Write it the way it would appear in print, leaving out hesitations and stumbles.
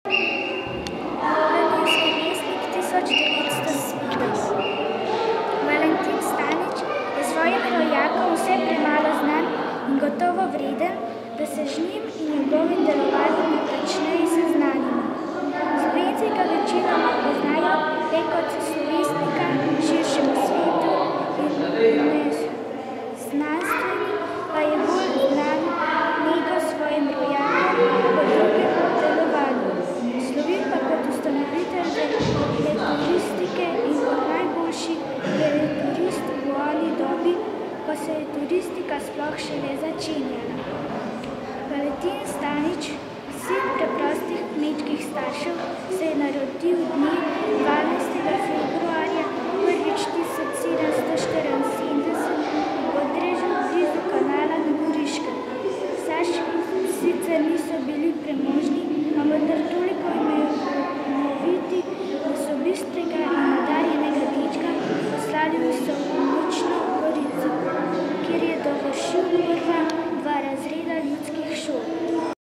Mladinski vestnik 1970. Valentin Stanič je svojim rojakom vse premalo znan in gotovo vreden, da se z njim in njegovim delovanjem natančneje seznanimo. Slovenci ga večinoma poznajo le kot slovesnika širšemu svetu in znanstveni pa je bolj znan nego svojim rojakom po drugem delovanju. Slovim pa kot ustanovitelj veleturistične in kot najboljši veleturist v oni dobi, ko se je turistika sploh šele začenjala. Valentin Stanič